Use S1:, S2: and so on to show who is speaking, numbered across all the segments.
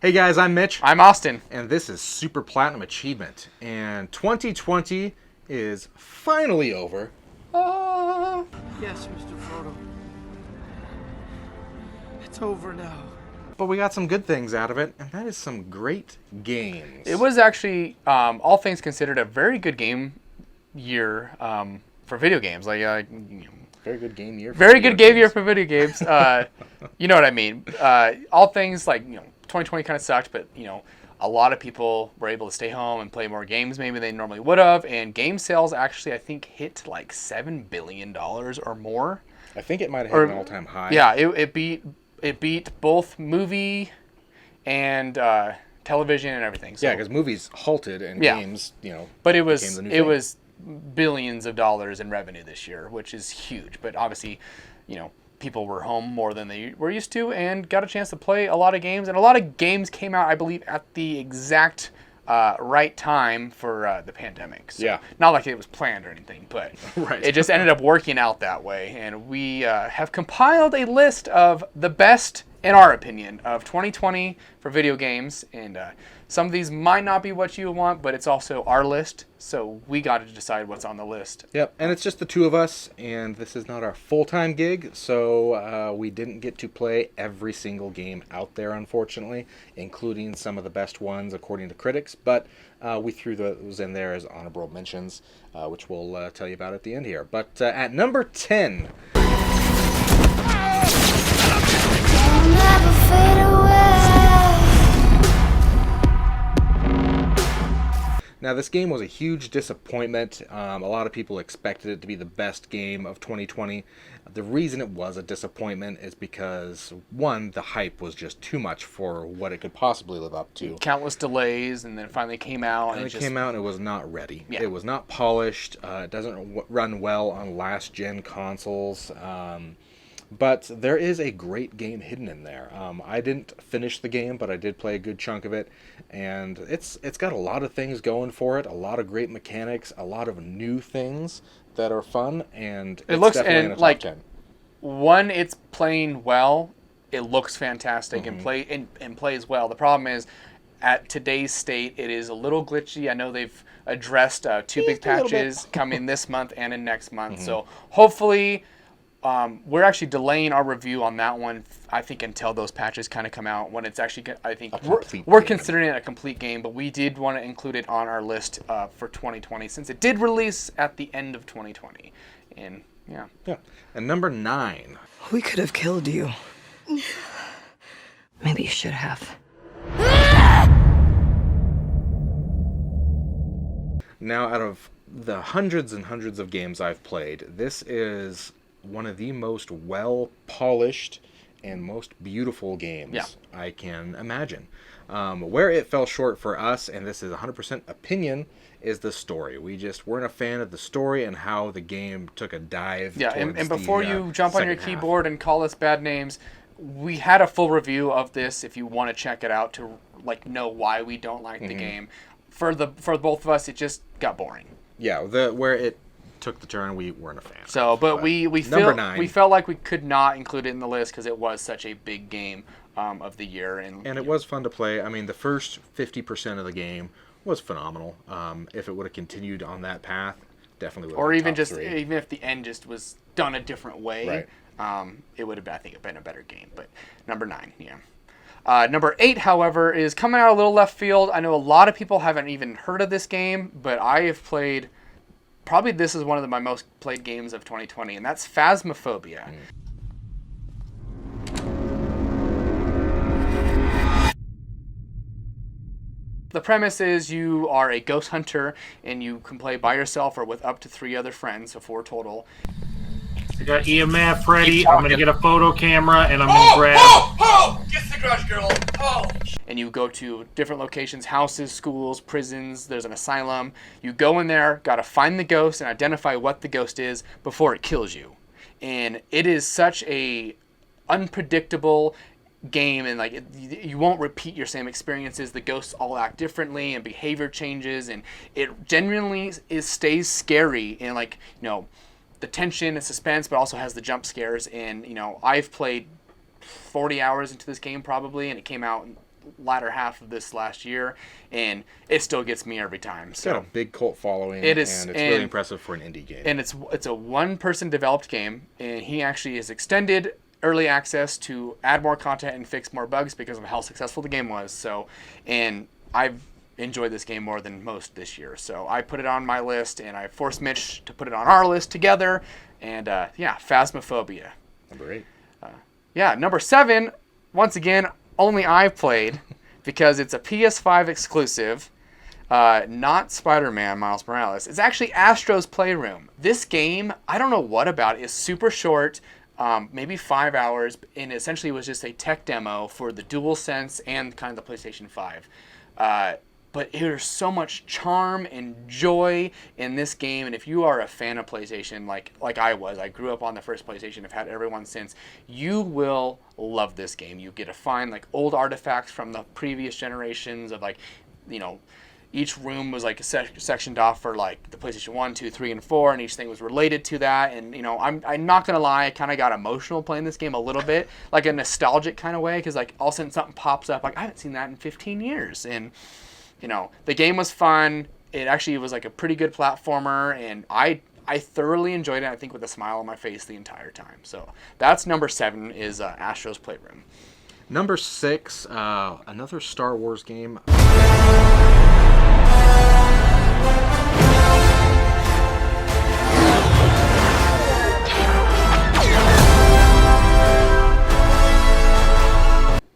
S1: Hey guys, I'm Mitch.
S2: I'm Austin.
S1: And this is Super Platinum Achievement. And 2020 is finally over.
S3: Yes, Mr. Frodo. It's over now.
S1: But we got some good things out of it, and that is some great games.
S2: It was actually, all things considered, a very good game year for video games.
S1: Very good game year.
S2: Very good game year for video games. You know what I mean. All things 2020 kind of sucked, but a lot of people were able to stay home and play more games maybe they normally would have. And game sales actually, I think, hit like $7 billion or more.
S1: I think it might have hit an all-time high.
S2: Yeah, it beat both movie and television and everything. So,
S1: yeah, because movies halted and games,
S2: But it
S1: became the new thing.
S2: was billions of dollars in revenue this year, which is huge. But obviously, people were home more than they were used to and got a chance to play a lot of games. And a lot of games came out, I believe, at the exact right time for the pandemic. So,
S1: yeah.
S2: Not like it was planned or anything, but
S1: right.
S2: It just ended up working out that way. And we have compiled a list of the best, in our opinion, of 2020 for video games. And some of these might not be what you want, but it's also our list. So we got to decide what's on the list.
S1: Yep, and it's just the two of us, and this is not our full-time gig, so we didn't get to play every single game out there, unfortunately, including some of the best ones according to critics, but we threw those in there as honorable mentions, which we'll tell you about at the end here. But at number 10... Now, this game was a huge disappointment. A lot of people expected it to be the best game of 2020. The reason it was a disappointment is because, one, the hype was just too much for what it could possibly live up to.
S2: Countless delays, and then it finally came out.
S1: And it came out and it was not ready.
S2: Yeah.
S1: It was not polished. It doesn't run well on last-gen consoles. But there is a great game hidden in there. I didn't finish the game, but I did play a good chunk of it, and it's got a lot of things going for it, a lot of great mechanics, a lot of new things that are fun, and
S2: It looks
S1: definitely in a top 10.
S2: One, it's playing well. It looks fantastic and plays well. The problem is, at today's state, it is a little glitchy. I know they've addressed two big patches coming this month and in next month, so hopefully. We're actually delaying our review on that one, I think, until those patches kind of come out. When it's actually, I think, we're considering it a complete game, but we did want to include it on our list for 2020 since it did release at the end of 2020. And yeah.
S1: And number 9.
S4: We could have killed you. Maybe you should have.
S1: Now, out of the hundreds and hundreds of games I've played, this is one of the most well-polished and most beautiful games I can imagine. Where it fell short for us, and this is 100% opinion, is the story. We just weren't a fan of the story and how the game took a dive.
S2: Yeah, and before you jump on your keyboard and call us bad names, we had a full review of this if you want to check it out to know why we don't like the game. For both of us, it just got boring.
S1: Yeah, where it took the turn, we weren't a fan.
S2: So, but we felt like we could not include it in the list because it was such a big game of the year, and
S1: it was fun to play. I mean, the first 50% of the game was phenomenal. If it would have continued on that path, definitely would have.
S2: Or
S1: been
S2: even
S1: top
S2: just
S1: 3.
S2: even if the end just was done a different way,
S1: right.
S2: It would have, I think, been a better game. But number 9, yeah. Number 8, however, is coming out a little left field. I know a lot of people haven't even heard of this game, but I have played. Probably this is one of my most played games of 2020, and that's Phasmophobia. The premise is you are a ghost hunter, and you can play by yourself or with up to 3 other friends, so 4 total.
S3: I got EMF ready. I'm going to get a photo camera, and I'm going to grab...
S5: Get the garage, girl!
S2: And you go to different locations, houses, schools, prisons, there's an asylum. You go in there, gotta find the ghost and identify what the ghost is before it kills you. And it is such a unpredictable game, and you won't repeat your same experiences. The ghosts all act differently and behavior changes, and it genuinely stays scary and the tension and suspense, but also has the jump scares. And I've played 40 hours into this game probably, and it came out latter half of this last year, and it still gets me every time.
S1: It's got a
S2: So
S1: big cult following,
S2: It is-
S1: and it's really
S2: and-
S1: impressive for an indie game.
S2: and it's a one-person developed game, and he actually has extended early access to add more content and fix more bugs because of how successful the game was. So, and I've enjoyed this game more than most this year. So I put it on my list, and I forced Mitch to put it on our list together. And yeah, Phasmophobia.
S1: Number 8.
S2: Yeah, number 7, once again, only I've played because it's a PS5 exclusive, not Spider-Man Miles Morales. It's actually Astro's Playroom. This game, I don't know what about it, is super short, maybe 5 hours, and essentially was just a tech demo for the DualSense and kind of the PlayStation 5. But there's so much charm and joy in this game, and if you are a fan of PlayStation, like I was, I grew up on the first PlayStation, I've had every one since, you will love this game. You get to find like old artifacts from the previous generations of like, you know, each room was like sectioned off for like the PlayStation 1, 2, 3, and 4, and each thing was related to that. And you know, I'm not gonna lie, I kind of got emotional playing this game a little bit, like a nostalgic kind of way, because like all of a sudden something pops up, like I haven't seen that in 15 years, and you know, the game was fun. It actually was like a pretty good platformer, and I thoroughly enjoyed it, I think, with a smile on my face the entire time. So that's number 7 is Astro's Playroom.
S1: Number 6, another Star Wars game.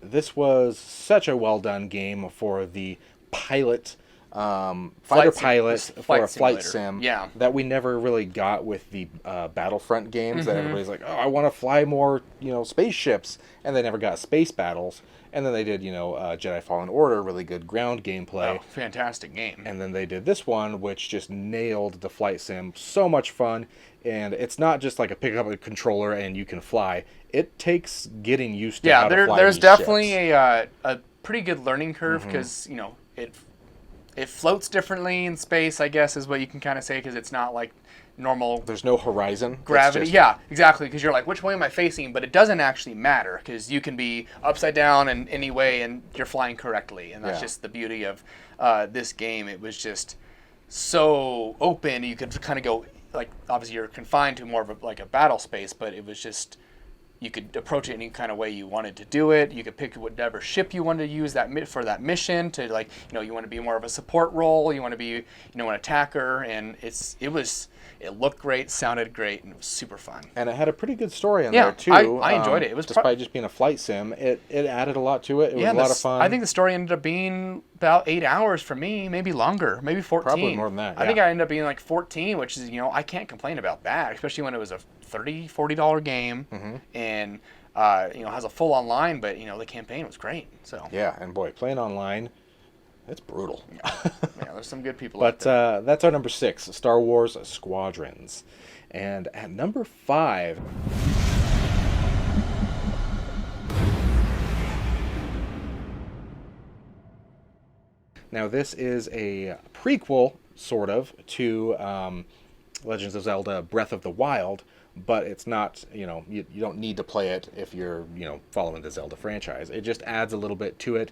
S1: This was such a well done game for the pilot, fighter pilot for a flight sim.
S2: Yeah.
S1: That we never really got with the Battlefront games. That everybody's like, oh, I want to fly more, spaceships, and they never got space battles. And then they did, Jedi Fallen Order, really good ground gameplay.
S2: Oh, fantastic game.
S1: And then they did this one, which just nailed the flight sim. So much fun. And it's not just like a pick up a controller and you can fly. It takes getting used to how to fly
S2: there's
S1: these
S2: definitely
S1: ships.
S2: a pretty good learning curve because, it floats differently in space, I guess, is what you can kind of say, because it's not like normal
S1: There's no horizon. It's
S2: gravity.
S1: just-
S2: Yeah, exactly, because you're like, which way am I facing? But it doesn't actually matter, because you can be upside down in any way and you're flying correctly, and that's
S1: Yeah.
S2: just the beauty of this game. It was just so open. You could kind of go, like, obviously you're confined to more of a battle space, but it was just, you could approach it any kind of way you wanted to do it. You could pick whatever ship you wanted to use for that mission to, like, you want to be more of a support role, you want to be, an attacker, and it looked great, sounded great, and it was super fun.
S1: And it had a pretty good story in
S2: Yeah,
S1: there, too.
S2: I enjoyed it. It was
S1: despite just being a flight sim, it added a lot to it. It was a lot of fun.
S2: I think the story ended up being about 8 hours for me, maybe longer, maybe 14.
S1: Probably more than that,
S2: I think
S1: yeah.
S2: I ended up being like 14, which is, I can't complain about that, especially when it was a $30, $40 game, and, has a full online, but, the campaign was great, so.
S1: Yeah, and boy, playing online, it's brutal.
S2: Yeah, there's some good people out
S1: But
S2: there.
S1: that's our number 6, Star Wars Squadrons. And at number 5... Now, this is a prequel, sort of, to Legends of Zelda Breath of the Wild, but it's not, you don't need to play it if you're, following the Zelda franchise. It just adds a little bit to it.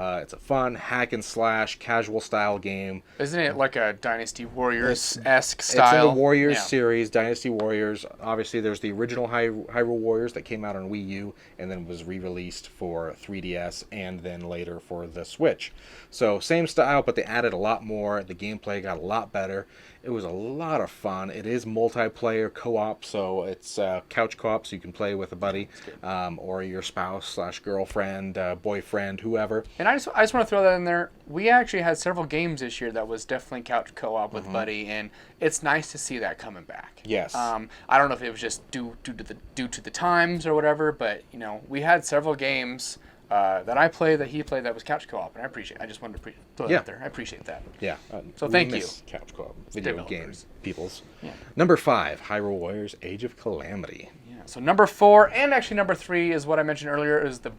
S1: It's a fun hack and slash casual style game.
S2: Isn't it like a Dynasty Warriors-esque style?
S1: It's in the Warriors
S2: Yeah.
S1: series, Dynasty Warriors. Obviously, there's the original Hyrule Warriors that came out on Wii U and then was re-released for 3DS and then later for the Switch. So same style, but they added a lot more. The gameplay got a lot better. It was a lot of fun. It is multiplayer co-op, so it's couch co-op, so you can play with a buddy or your spouse / girlfriend, boyfriend, whoever.
S2: And I just want to throw that in there. We actually had several games this year that was definitely couch co-op with Buddy, and it's nice to see that coming back.
S1: Yes.
S2: I don't know if it was just due to the times or whatever, but we had several games that I played that he played that was couch co-op, and I just wanted to throw that out there. I appreciate that.
S1: Yeah.
S2: So
S1: we
S2: thank
S1: miss
S2: you.
S1: Couch co-op video
S2: Developers.
S1: games, peoples.
S2: Yeah.
S1: Number 5, Hyrule Warriors: Age of Calamity.
S2: Yeah. So number 4 and actually number 3 is what I mentioned earlier, is the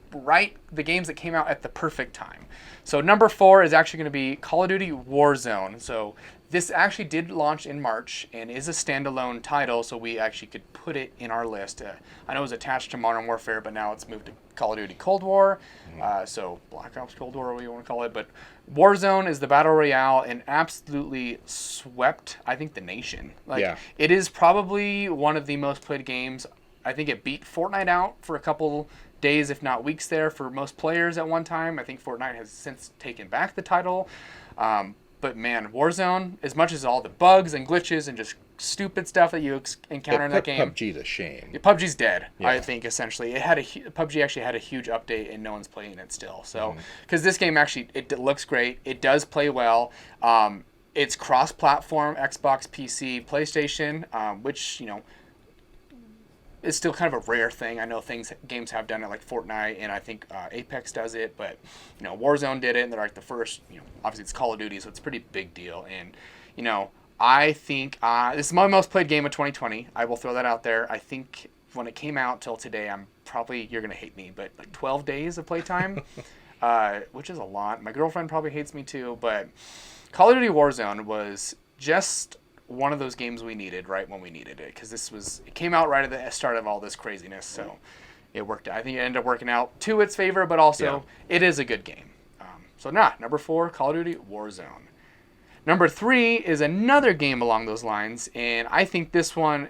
S2: games that came out at the perfect time. So number 4 is actually going to be Call of Duty Warzone. So this actually did launch in March and is a standalone title, so we actually could put it in our list. I know it was attached to Modern Warfare, but now it's moved to Call of Duty Cold War. So Black Ops Cold War, what you want to call it. But Warzone is the Battle Royale and absolutely swept, I think, the nation. It is probably one of the most played games. I think it beat Fortnite out for a couple days, if not weeks there, for most players at one time. I think Fortnite has since taken back the title. But man, Warzone, as much as all the bugs and glitches and just stupid stuff that you encounter in that game.
S1: PUBG to shame.
S2: PUBG's dead, I think, essentially. PUBG actually had a huge update, and no one's playing it still. So, because this game actually, it looks great. It does play well. It's cross-platform, Xbox, PC, PlayStation, which, is still kind of a rare thing. I know games have done it, like Fortnite, and I think Apex does it, but Warzone did it, and they're like the first. Obviously it's Call of Duty, so it's a pretty big deal. And I think this is my most played game of 2020. I will throw that out there. I think when it came out till today, you're gonna hate me, but like 12 days of playtime, which is a lot. My girlfriend probably hates me too, but Call of Duty Warzone was just one of those games we needed right when we needed it, because it came out right at the start of all this craziness, so it worked out. I think it ended up working out to its favor, but also it is a good game. Number 4, Call of Duty Warzone. Number 3 is another game along those lines, and I think this one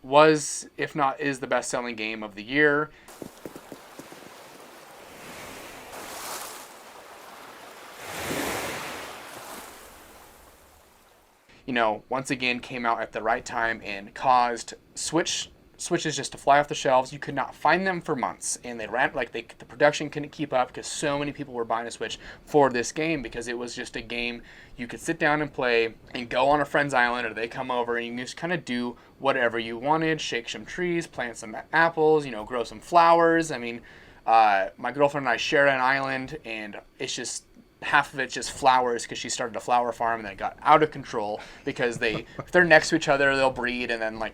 S2: was, if not is, the best-selling game of the year. Once again came out at the right time and caused Switches just to fly off the shelves. You could not find them for months, and they ran the production couldn't keep up because so many people were buying a Switch for this game, because it was just a game you could sit down and play and go on a friend's island, or they come over and you can just kind of do whatever you wanted, shake some trees, plant some apples, grow some flowers. I mean, my girlfriend and I shared an island, and it's just half of it's just flowers because she started a flower farm, and then it got out of control because if they're next to each other, they'll breed and then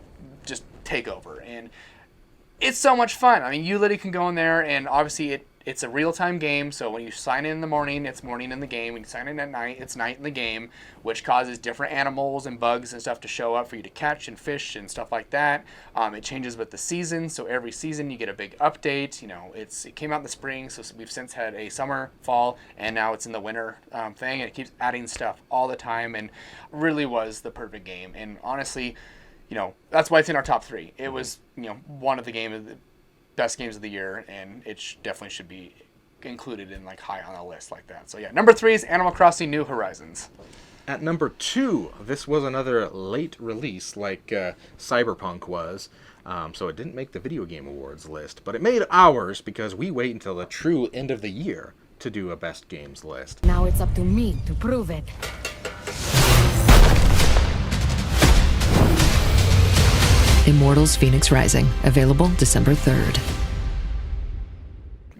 S2: just take over. And it's so much fun. I mean, you literally can go in there, and obviously it's a real-time game, so when you sign in the morning, it's morning in the game. When you sign in at night, it's night in the game, which causes different animals and bugs and stuff to show up for you to catch and fish and stuff like that. It changes with the season, so every season you get a big update. It came out in the spring, so we've since had a summer, fall, and now it's in the winter thing, and it keeps adding stuff all the time, and really was the perfect game. And honestly, that's why it's in our top 3. It was, one of the best games of the year, and it definitely should be included in high on a list like that. So yeah, number 3 is Animal Crossing New Horizons.
S1: At number 2, this was another late release like Cyberpunk was, so it didn't make the Video Game Awards list, but it made ours because we wait until the true end of the year to do a best games list.
S5: Now it's up to me to prove it.
S4: Immortals Fenyx Rising, available December 3rd.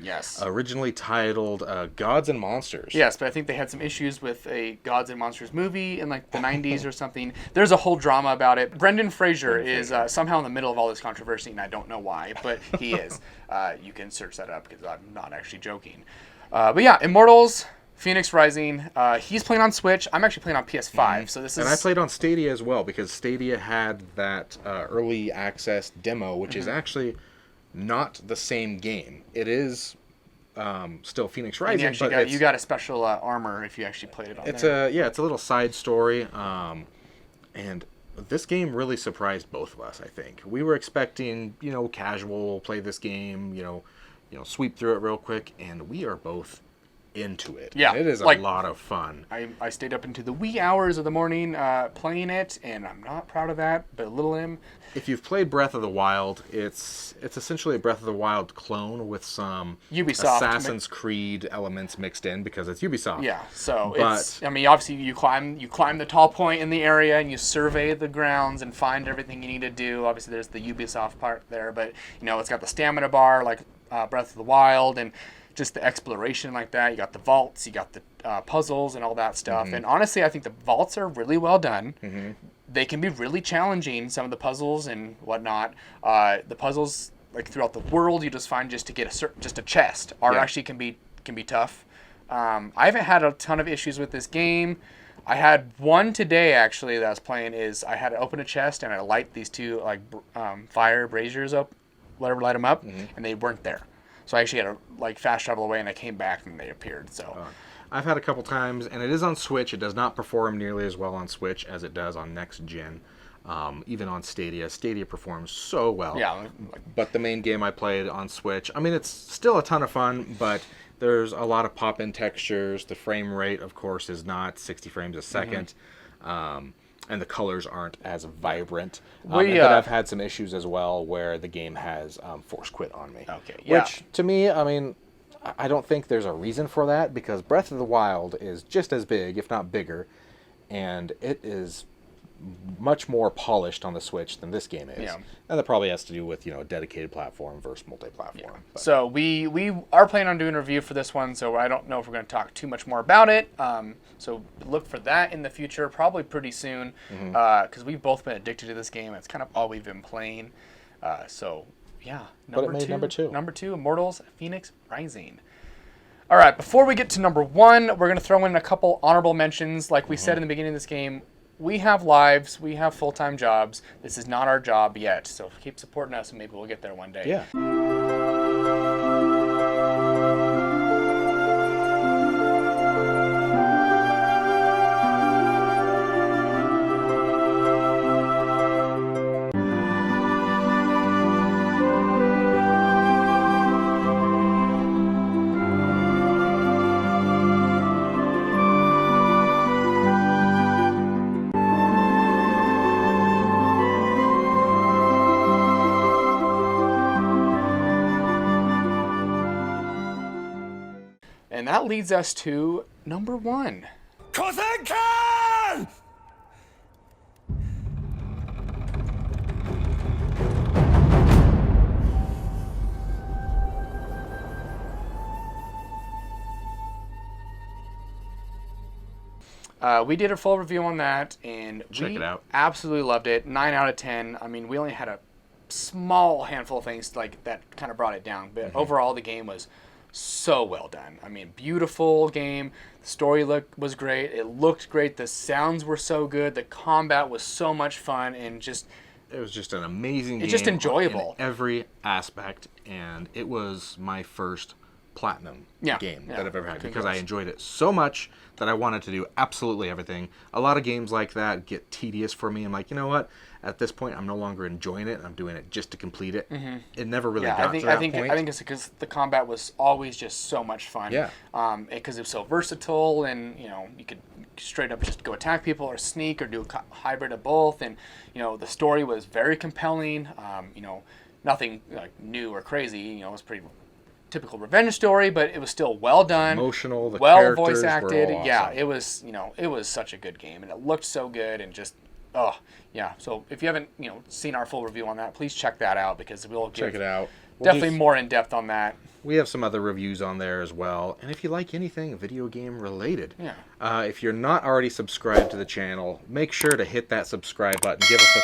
S2: Yes.
S1: Originally titled Gods and Monsters.
S2: Yes, but I think they had some issues with a Gods and Monsters movie in the 90s or something. There's a whole drama about it. Brendan Fraser is somehow in the middle of all this controversy, and I don't know why, but he is. You can search that up because I'm not actually joking. But yeah, Immortals Fenyx Rising. He's playing on Switch. I'm actually playing on PS5. So this is.
S1: And I played on Stadia as well because Stadia had that early access demo, which is actually not the same game. It is still Fenyx Rising, but
S2: you got a special armor if you actually played it on
S1: it's
S2: there.
S1: It's a little side story, and this game really surprised both of us. I think we were expecting casual play this game, sweep through it real quick, and we are both into it.
S2: Yeah,
S1: and it is a lot of fun.
S2: I stayed up into the wee hours of the morning playing it, and I'm not proud of that, but little am.
S1: If you've played Breath of the Wild, it's essentially a Breath of the Wild clone with some
S2: Ubisoft
S1: Assassin's Creed elements mixed in because it's Ubisoft.
S2: Yeah, so obviously you climb the tall point in the area and you survey the grounds and find everything you need to do. Obviously there's the Ubisoft part there, but it's got the stamina bar like Breath of the Wild, and just the exploration like that. You got the vaults, you got the puzzles and all that stuff. And honestly, I think the vaults are really well done. they can be really challenging, some of the puzzles and whatnot. The puzzles, like throughout the world, you just find just to get just a chest are actually can be tough. I haven't had a ton of issues with this game. I had one today actually that I was playing. Is I had to open a chest and I light these two like fire braziers up, whatever, light them up, and they weren't there. So I actually had to like fast travel away, and I came back and they appeared. So
S1: I've had a couple times, and it is on Switch. It does not perform nearly as well on Switch as it does on next gen. Even on Stadia. Stadia performs so well.
S2: Yeah.
S1: But the main game I played on Switch, I mean, it's still a ton of fun, but there's a lot of pop-in textures. The frame rate, of course, is not 60 frames a second. And the colors aren't as vibrant. And then I've had some issues as well where the game has force quit on me.
S2: Okay, yeah.
S1: Which, to me, I mean, I don't think there's a reason for that, because Breath of the Wild is just as big, if not bigger, and it is much more polished on the Switch than this game is.
S2: Yeah.
S1: And that probably has to do with, a dedicated platform versus multi-platform.
S2: Yeah. So we are planning on doing a review for this one, so I don't know if we're going to talk too much more about it. So look for that in the future, probably pretty soon, because we've both been addicted to this game. It's kind of all we've been playing. So yeah,
S1: number two.
S2: Number 2, Immortals Fenyx Rising. All right, before we get to number 1, we're going to throw in a couple honorable mentions. Like we said in the beginning of this game, we have lives, we have full-time jobs. This is not our job yet, so keep supporting us and maybe we'll get there one day.
S1: Yeah.
S2: And that leads us to number 1.
S6: Kosenkan!
S2: We did a full review on that, and
S1: Check
S2: we
S1: it out.
S2: absolutely loved it. 9 out of 10. I mean, we only had a small handful of things like that kind of brought it down, but overall the game was so well done. I mean, beautiful game. The story was great. It looked great. The sounds were so good. The combat was so much fun, and just
S1: It was just an amazing game.
S2: It's just enjoyable.
S1: In every aspect, and it was my first platinum game that I've ever had, because I enjoyed it so much that I wanted to do absolutely everything. A lot of games like that get tedious for me. I'm like, you know what? At this point, I'm no longer enjoying it. I'm doing it just to complete it. It never really got to that point.
S2: I think it's because the combat was always just so much fun.
S1: Yeah.
S2: Because it was so versatile, and you could straight up just go attack people or sneak or do a hybrid of both, and the story was very compelling. Nothing like new or crazy. It was pretty typical revenge story, but it was still well done,
S1: Emotional, the
S2: well
S1: characters
S2: voice acted.
S1: were awesome.
S2: Yeah, it was such a good game, and it looked so good, and just So if you haven't seen our full review on that, please check that out, because we'll
S1: Check it out.
S2: Definitely more in depth on that.
S1: We have some other reviews on there as well. And if you like anything video game related, if you're not already subscribed to the channel, make sure to hit that subscribe button. Give us a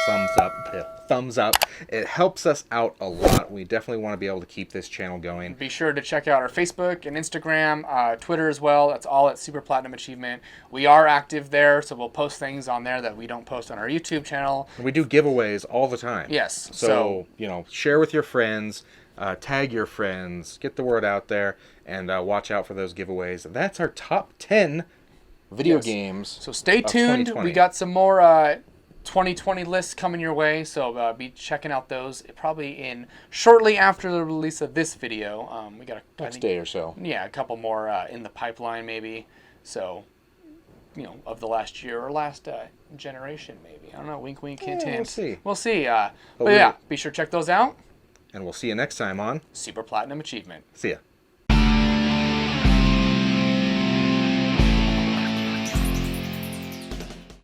S1: thumbs up. It helps us out a lot. We definitely want to be able to keep this channel going.
S2: Be sure to check out our Facebook and Instagram, Twitter as well. That's all at Super Platinum Achievement. We are active there, so we'll post things on there that we don't post on our YouTube channel.
S1: And we do giveaways all the time.
S2: Yes.
S1: So share with your friends. Tag your friends, get the word out there, and watch out for those giveaways. That's our top 10 video games.
S2: So stay tuned.
S1: 2020.
S2: We got some more 2020 lists coming your way, so be checking out those probably shortly after the release of this video. We got
S1: next day or so.
S2: Yeah, a couple more in the pipeline maybe. So, of the last year or last generation maybe. I don't know. Wink, wink, hint, hint.
S1: We'll see.
S2: We'll see. But yeah, be sure to check those out.
S1: And we'll see you next time on
S2: Super Platinum Achievement.
S1: See ya.